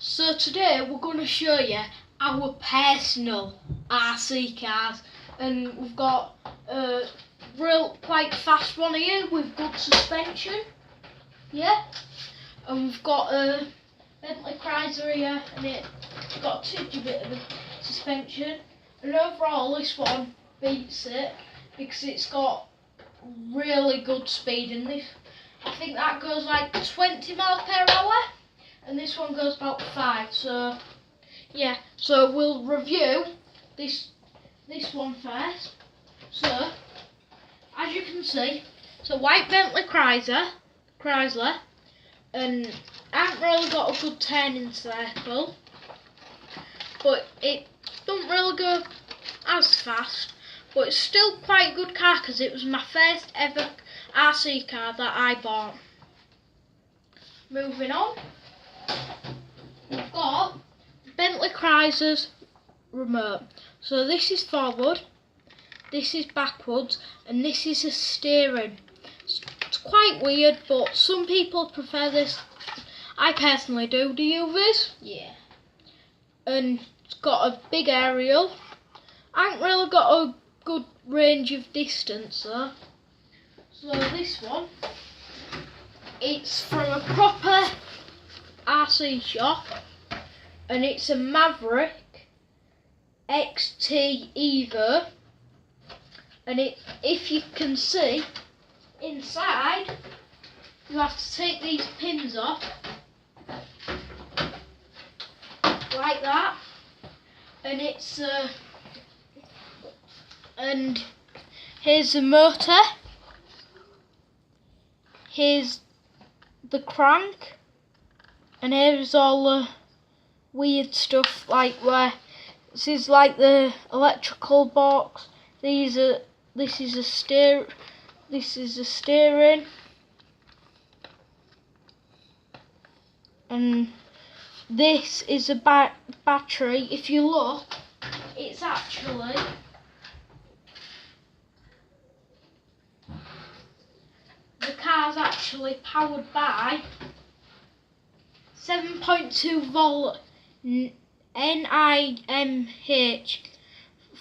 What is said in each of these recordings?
So today we're going to show you our personal RC cars, and we've got a real quite fast one here with good suspension, yeah, and we've got a Bentley Chrysler here, and it's got a tidgy bit of a suspension, and overall this one beats it because it's got really good speed in this. I think that goes like 20 miles per hour. And this one goes about 5, so yeah. So we'll review this one first. So as you can see, it's a white Bentley Chrysler, and I haven't really got a good turning circle, but it don't really go as fast. But it's still quite a good car because it was my first ever RC car that I bought. Moving on. We've got Bentley Chrysler's remote. So this is forward, this is backwards, and this is a steering. It's quite weird, but some people prefer this. I personally do. Do you, Viz? Yeah. And it's got a big aerial. I haven't really got a good range of distance though. So this one, it's from a proper RC shop, and it's a Maverick XT Evo, and if you can see inside, you have to take these pins off like that, and and here's the motor, here's the crank, and here's all the weird stuff, like where this is like the electrical box. This is a steering, and this is a battery. If you look, it's actually the car's actually powered by 7.2 volt NIMH,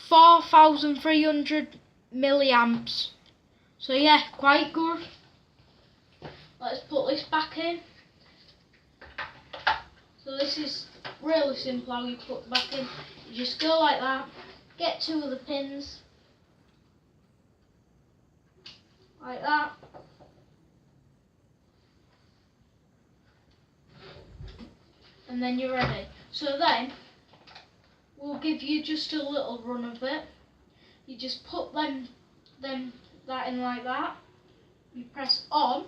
4,300 milliamps. So yeah, quite good. Let's put this back in. So this is really simple how you put it back in. You just go like that, get 2 of the pins, like that. And then you're ready. So then we'll give you just a little run of it. You just put that in like that. You press on,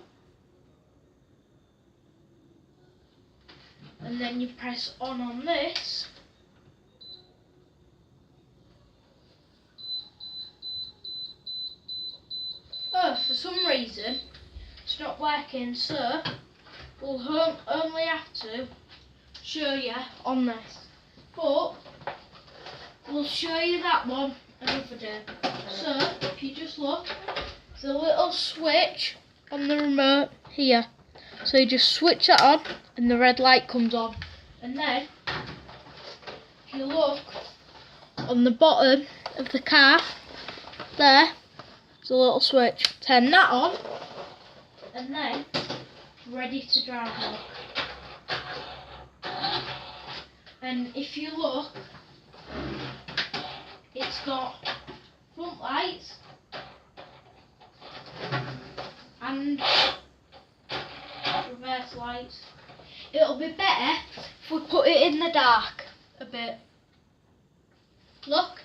and then you press on this. Oh, for some reason it's not working, so we'll only have to show you on this, but we'll show you that one another day. So if you just look, there's a little switch on the remote here, so you just switch it on and the red light comes on, and then if you look on the bottom of the car, there's a little switch. Turn that on, and then ready to drive. Look. And if you look, it's got front lights and reverse lights. It'll be better if we put it in the dark a bit. Look.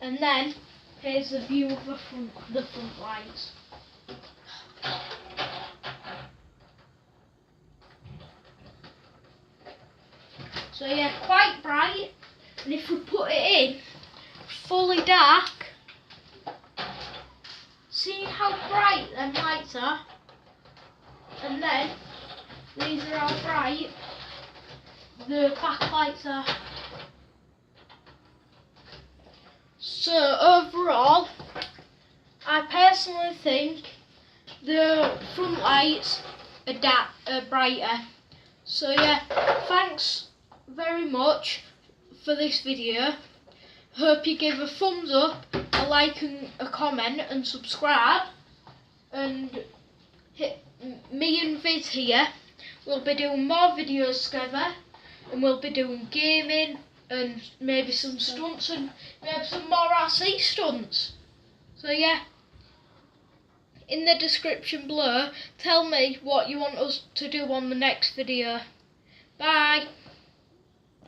And then here's the view of the front lights. So yeah, quite bright, and if we put it in fully dark, see how bright them lights are, and then these are how bright the back lights are. So overall, I personally think the front lights brighter. So yeah, thanks very much for this video. Hope you give a thumbs up, a like and a comment and subscribe. And me and Viz here will be doing more videos together, and we'll be doing gaming and maybe some stunts and maybe some more RC stunts. So yeah, in the description below, tell me what you want us to do on the next video. Bye.